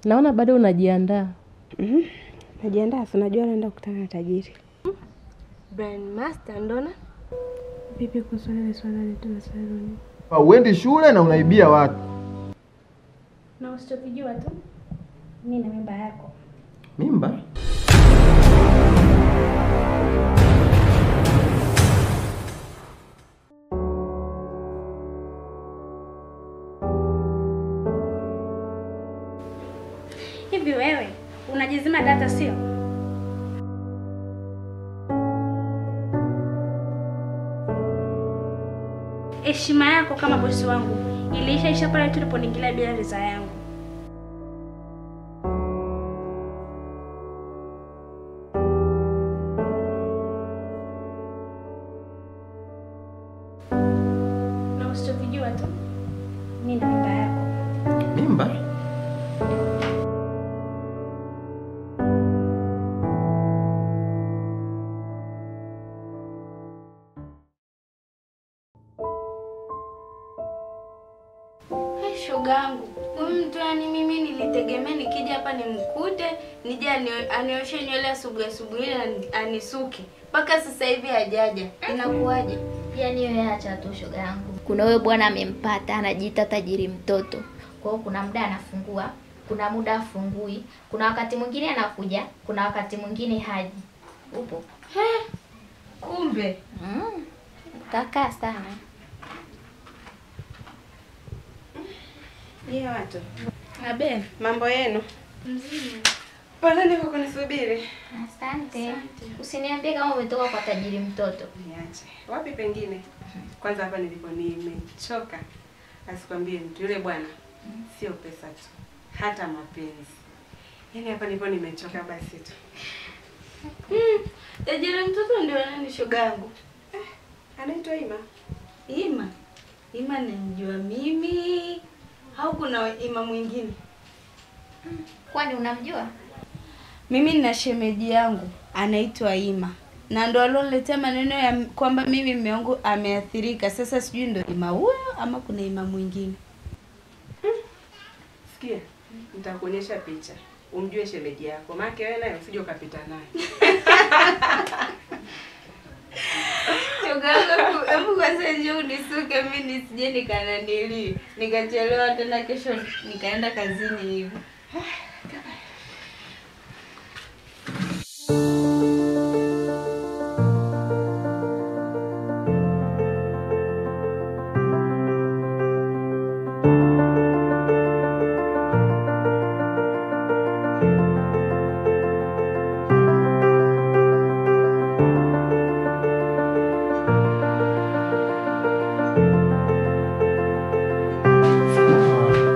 Naona bado unajiandaa. Najiandaa, si unajua naenda kukutana na tajiri. Brand Master ndona? Vipi kuhusu ile swala letu la saluni? Uendi shule na unaibia watu. Na usichokijua tu, mimi na mimba yako. Mimba? Hivi wewe unajizima data sio? Heshima yako kama bosi wangu iliisha pale tuliponiingilia bila ridhaa yangu. Na usichokijua tu, mimi na mimba yako. Mimba? Shogangu, huyu mtu yani mimi nilitegemea nikija hapa nimkute, nije anioshe nywele asubuhi anisuke. Mpaka sasa hivi hajaja. Inakuwaje? Yaani wewe acha tu shoga yangu. Kuna wewe bwana amempata anajiita tajiri mtoto. Kwa hiyo kuna muda anafungua, kuna muda afungui, kuna wakati mwingine anakuja, kuna wakati mwingine haji. Upo? Kumbe. Utakaa sana. Ye watu. Abe, Mambo yenu? mzima. Pole niko kunisubiri. Asante. Usiniambie kama umetoka kwa tajiri mtoto. Niache. Wapi pengine? Kwanza hapa nilipo nimechoka. Asikwambie mtu yule bwana. Sio pesa tu. Hata mapenzi. Yaani hapa nilipo nimechoka basi tu. Tajiri mtoto ndio nani shogangu? Anaitwa Ima. Ima. Ima namjua mimi. Au kuna Ima mwingine? Kwani unamjua? Mimi nina shemeji yangu anaitwa Ima. Na ndo aloniletea maneno ya kwamba mimi mume wangu ameathirika. Sasa sijui ndo Ima huyo ama kuna Ima mwingine. Sikia. Nitakuonyesha picha. Umjue shemeji yako. Maana wewe naye usije ukapita naye. Shogangu, hebu kwanza njoo unisuke mimi nisije nikananili. Nikachelewa tena kesho nikaenda kazini hivi.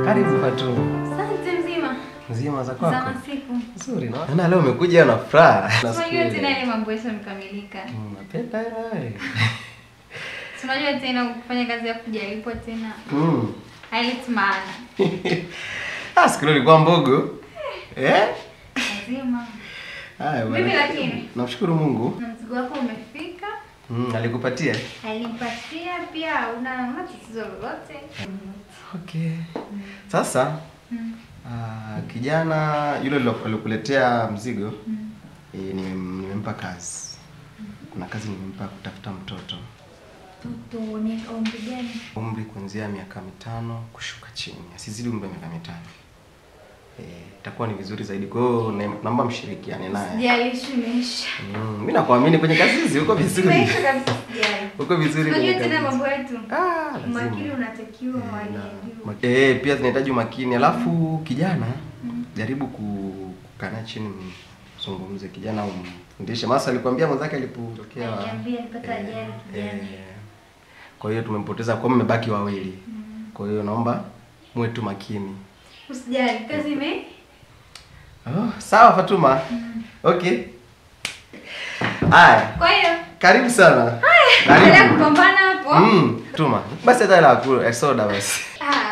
Karibu Fatu. Asante mzima. Mzima za kwako? Za masiku. Nzuri na. Naona leo umekuja na furaha. Unajua tena ile mambo yetu yamekamilika. Napenda wewe. Unajua tena kufanya kazi ya kujalipwa tena. Haileti maana. Siku nilikuwa mbogo. Lazima. Haya bwana. Vipi lakini? Namshukuru Mungu. Na mzigo wako umefika. Alikupatia? Alimpatia pia una tatizo lolote. Okay. Sasa kijana yule alikuletea mzigo nimempa kazi. Kuna kazi nimempa kutafuta mtoto. Mtoto ni umri gani? Umri kuanzia miaka 5 kushuka chini. Asizidi umri wa miaka 5. Itakuwa ni vizuri zaidi. Kwa hiyo naomba mshirikiane naye. Sijalishi umesha. Mimi nakuamini kwenye kazi hizi uko vizuri. Umesha kabisa sijali. Uko vizuri kwenye Unajua kazi. tena mambo yetu. Lazima. Makini unatakiwa hali ya juu. Pia zinahitaji umakini. Alafu kijana jaribu kukaa chini mzungumze kijana umfundishe. Masa alikwambia mwenzake alipotokea. Niambia nipata ajali kijana. Kwa hiyo tumempoteza kwa mmebaki wawili. Kwa hiyo naomba muwe tu makini. Usijali, kazi ime? Sawa Fatuma. Okay. Haya. Kwa hiyo Karibu sana. Karibu. Endelea kupambana hapo. Fatuma. Basi hata la kula soda basi.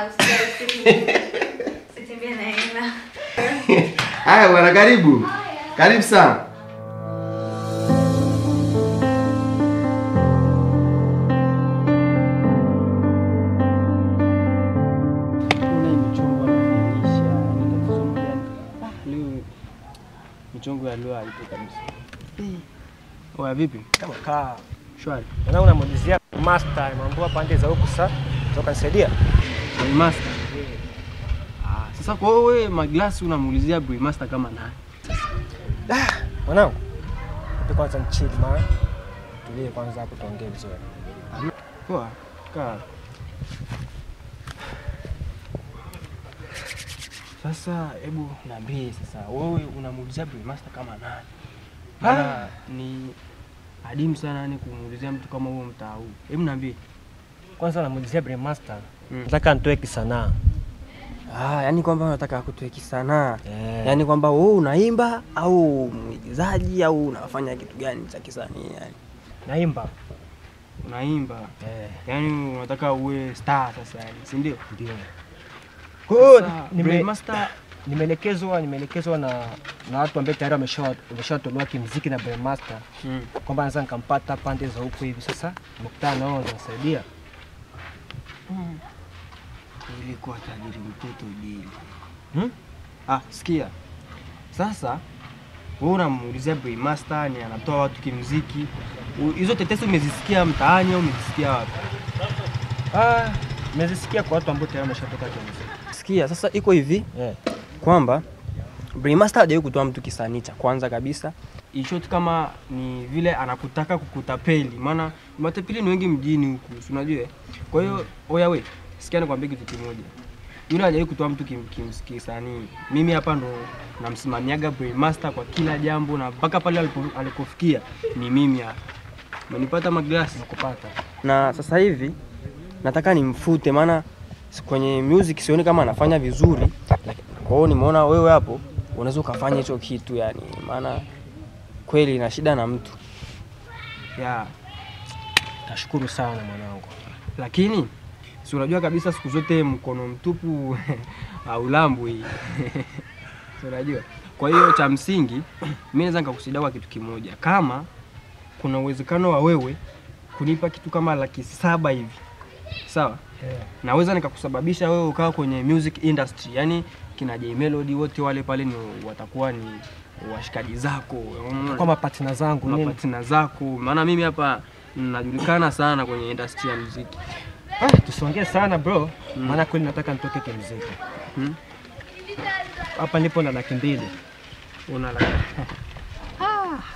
Usijali. Sitembea na hela. Haya bwana karibu. Karibu sana. mchongo ya leo haipo kabisa. Oya vipi? Kama kaa Shwari. mwanangu namuulizia master mambo pande za huku sasa. Toka nisaidia. Master. Sasa kwa wewe Maglasi unamuulizia Master kama nani? Mwanangu. Tupe kwanza chill man. Tulie kwanza hapo tuongee vizuri. Poa. Kaa. Sasa hebu niambie sasa wewe unamuulizia Master kama nani? Maana ni adimu sana yani kumuulizia mtu kama huyo mtaa huu. Hebu niambie. Kwanza namuulizia Master. Nataka nitoe kisanaa. Yani kwamba unataka kutoe kisanaa. Yani kwamba wewe unaimba au mwigizaji au unafanya kitu gani cha kisanii yani? Naimba. Unaimba. Yani unataka uwe star sasa yani, si ndio? Ndio. Kwa Master nimeelekezwa na watu ambao tayari wameshatolewa kimuziki na Master. Kwamba naweza nikampata pande za huko hivi sasa. Mkutano nao unasaidia. Ilikuwa tajiri mtoto dili. Sikia. Sasa wewe unamuulizia Master ni anatoa watu kimuziki. Hizo tetesi umezisikia mtaani au umezisikia wapi? Nimezisikia kwa watu ambao tayari wameshatoka kimuziki. Sikia, sasa iko hivi. Kwamba Master hajawahi kutoa mtu kisanii cha kwanza kabisa. Ishoti kama ni vile anakutaka kukutapeli. Maana matapeli ni wengi mjini huku, unajua? Kwa hiyo oya we, sikia nikwambie kitu kimoja. Yule hajawahi kutoa mtu kisanii. Mimi hapa ndo namsimamiaga Master kwa kila jambo na mpaka pale alikofikia ni mimi hapa. Umenipata Maglasi? Nakupata. Na sasa hivi nataka nimfute maana kwenye music sioni kama anafanya vizuri. Kwa hiyo nimeona wewe hapo unaweza ukafanya hicho kitu yani, maana kweli ina shida na mtu. Nashukuru sana mwanangu. Lakini si unajua kabisa siku zote mkono mtupu haulambwi. Si unajua? Kwa hiyo cha msingi mimi naweza nikakusaidia kwa kitu kimoja. Kama kuna uwezekano wa wewe kunipa kitu kama 700,000 hivi. Sawa? Naweza nikakusababisha wewe ukawa kwenye music industry. Yani kina J Melody wote wale pale ni watakuwa ni washikaji zako. Kama partner zangu nini? Partner zako. Maana mimi hapa najulikana sana kwenye industry ya muziki. Tusongee sana bro. Maana kweli nataka nitoke kimuziki. Hapa nipo na 200,000. Una laki.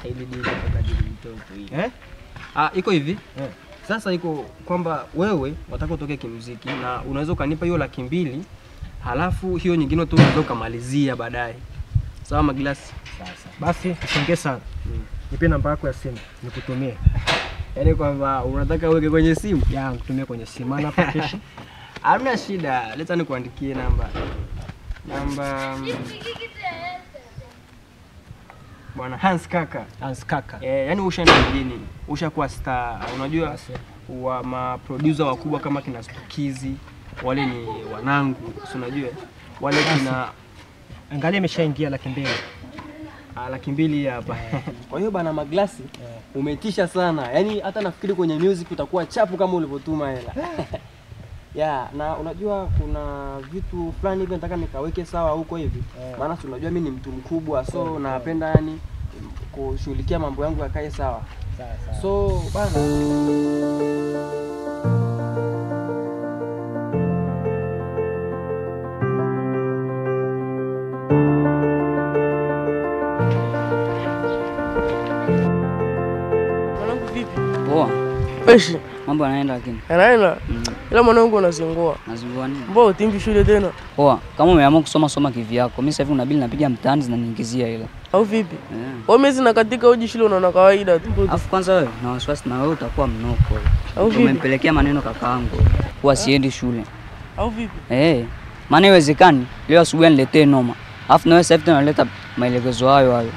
Hili dili kwa dili mtoto hii. Iko hivi. Sasa iko kwamba wewe unataka utoke kimuziki na unaweza ukanipa hiyo 200,000 halafu hiyo nyingine tu unaweza ukamalizia baadaye. Sawa Maglasi? Sasa. Basi tusongee sana. Nipe namba yako ya simu nikutumie. Yaani kwamba unataka uweke kwenye simu? Nikutumie kwenye simu. Maana hapa kesho. Hamna shida. Leta nikuandikie namba. Bwana Hans Kaka. Yaani ushaenda mjini, ushakuwa star. Unajua wa maproducer wakubwa kama kina Stukizi, wale ni wanangu, si unajua? Wale kina angalia imeshaingia 200,000. 200,000 hapa. Kwa hiyo bana Maglasi, umetisha sana. Yaani hata nafikiri kwenye music utakuwa chapu kama ulivyotuma hela. Na unajua kuna vitu fulani hivi nataka nikaweke sawa huko hivi. Maana si unajua mimi ni mtu mkubwa, so napenda yani kushughulikia mambo yangu yakae sawa. So bana Mwanangu vipi? Poa. Fresh. Mambo yanaenda lakini. Yanaenda? Ila mwanangu unazingua. Nazingua nini? Mbona utimbi shule tena? Poa. Kama umeamua soma kivyako. Mimi sasa hivi unabili napiga mtaani zinaniingizia hela. Au vipi? Wewe mimi na katika uji shule unaona kawaida tu. Alafu kwanza wewe na wasiwasi na wewe utakuwa mnoko. Au vipi? Umempelekea maneno kakaangu. Huwa siendi shule. Au vipi? Maana iwezekani leo asubuhi niletee noma. Alafu na wewe sasa hivi unaleta maelekezo hayo.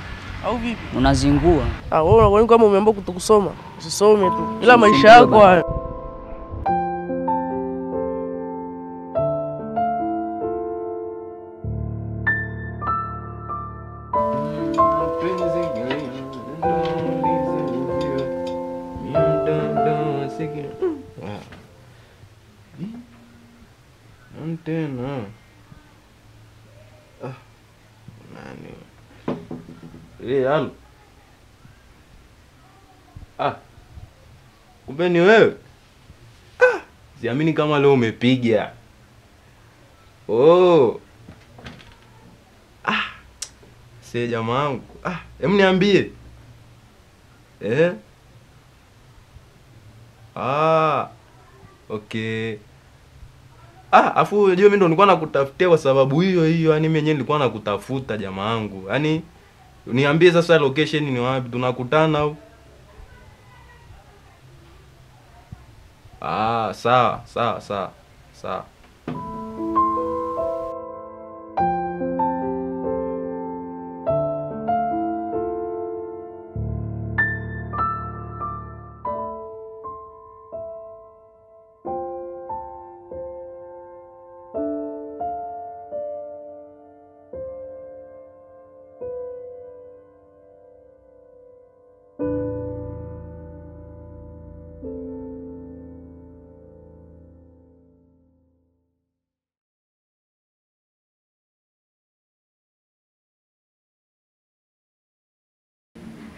Au vipi? Unazingua. Wewe unaona kama umeamua kutokusoma. Usisome tu. Ila maisha yako hayo. Halo. Kumbe ni wewe? Siamini kama leo umepiga. Oh. Si jamaa wangu. Hem niambie. Okay. Afu unajua mimi ndo nilikuwa nakutafutia kwa sababu hiyo, yani mimi mwenyewe nilikuwa nakutafuta jamaa wangu. Yaani niambie sasa location ni wapi tunakutana au? Sawa.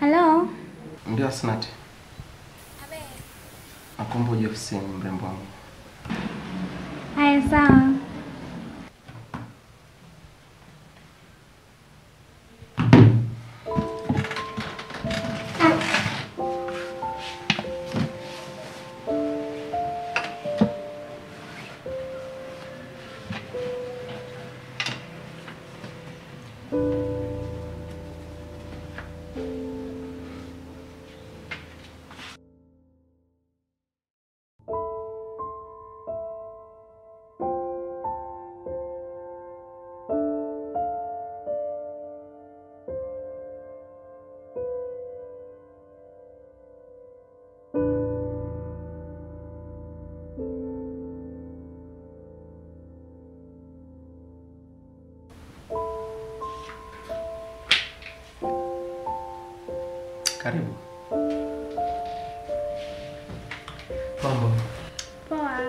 Hello? Ndio Asnati. Naomba uje ofisini mrembo wangu. Haya sawa. Karibu. Mambo. Poa.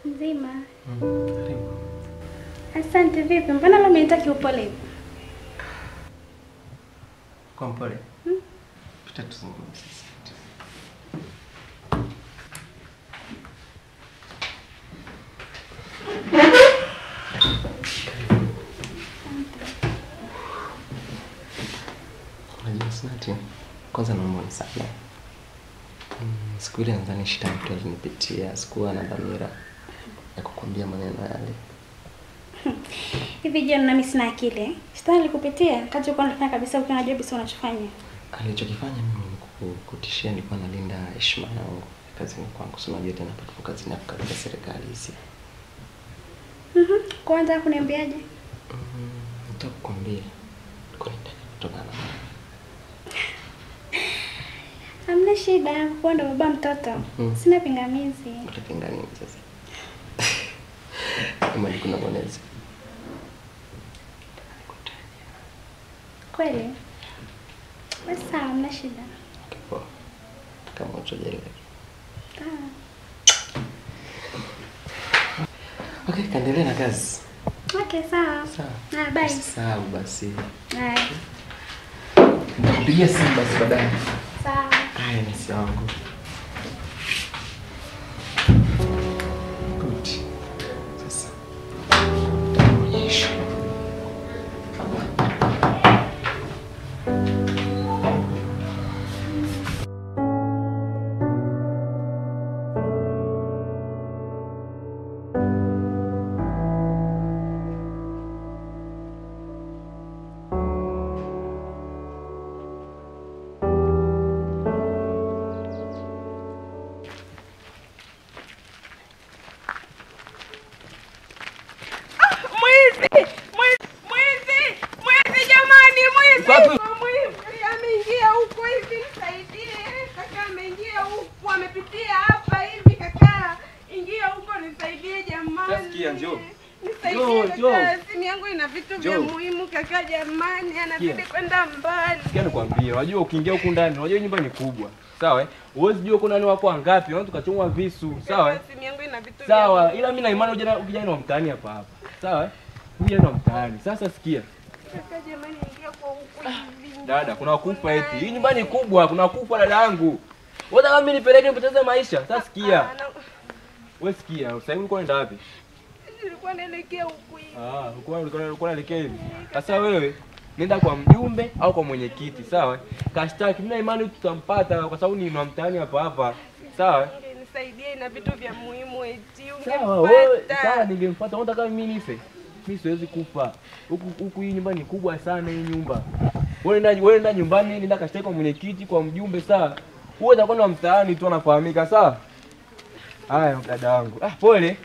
Nzima. Karibu. Asante, vipi? Mbona leo umenitaki upole hivi? Kwa mpole. Pita tuzungumze. Asante. Kwanza naomba unisamehe. Siku ile nadhani shida mtu alinipitia, sikuwa na dhamira ya kukwambia maneno yale. Hivi je, mimi sina akili? Shetani alikupitia wakati uko unafanya kabisa ukiwa unajua kabisa unachofanya. Alichokifanya mimi ni kukutishia, nilikuwa nalinda heshima yangu kazini kwangu. Sio unajua tena patu kazini hapo katika serikali hizi. Kwanza kuniambiaje? Nitakwambia. Kwa nini kutokana na hamna shida, kwa ndo baba mtoto. Sina pingamizi. Utapinga nini sasa? Kama ni kuna bonezi. Kweli? Basi hamna shida. Poa. Kama utojele. Okay, kaendelee na kazi. Okay, sawa. Sawa. Bye. Sawa basi. Bye. Nitakupigia simu basi baadaye. Sawa. Haya ni sawa. Good. Sasa. Onyesha. Simu yangu ina vitu vya muhimu kaka, jamani, anabidi kwenda mbali. Sikia nikwambie, unajua ukiingia huku ndani, unajua nyumba ni kubwa. Sawa eh? Uwezi jua kuna nani wako wangapi, unaweza tukachomwa visu. Sawa eh? Simu yangu ina vitu sawa, ila mimi na imani ujana wa mtaani hapa. Sawa eh? Ujana wa mtaani. Sasa sikia. Kaka jamani, ingia Dada, kuna kufa eti. Hii nyumba ni kubwa, kuna kufa dada yangu. Wewe kama mimi nipeleke nipoteze maisha. Sasa sikia. Wewe sikia, sasa hivi uko unaenda wapi? Nilikuwa naelekea huku hivi. Ulikuwa unaelekea hivi. Sasa wewe nenda kwa mjumbe au kwa mwenyekiti, sawa? Kashtaki, mimi na imani tutampata kwa sababu ni mtaani hapa. Sawa? Nisaidie na vitu vya muhimu eti Sawa, ningemfuata. Unataka mimi nife? Mimi siwezi kufa. Huku hii nyumba ni kubwa sana hii nyumba. Wewe nenda nyumbani, nenda kashtaki kwa mwenyekiti, kwa mjumbe, sawa? Wewe utakuwa na mtaani tu anafahamika, sawa? Haya dada wangu. Pole.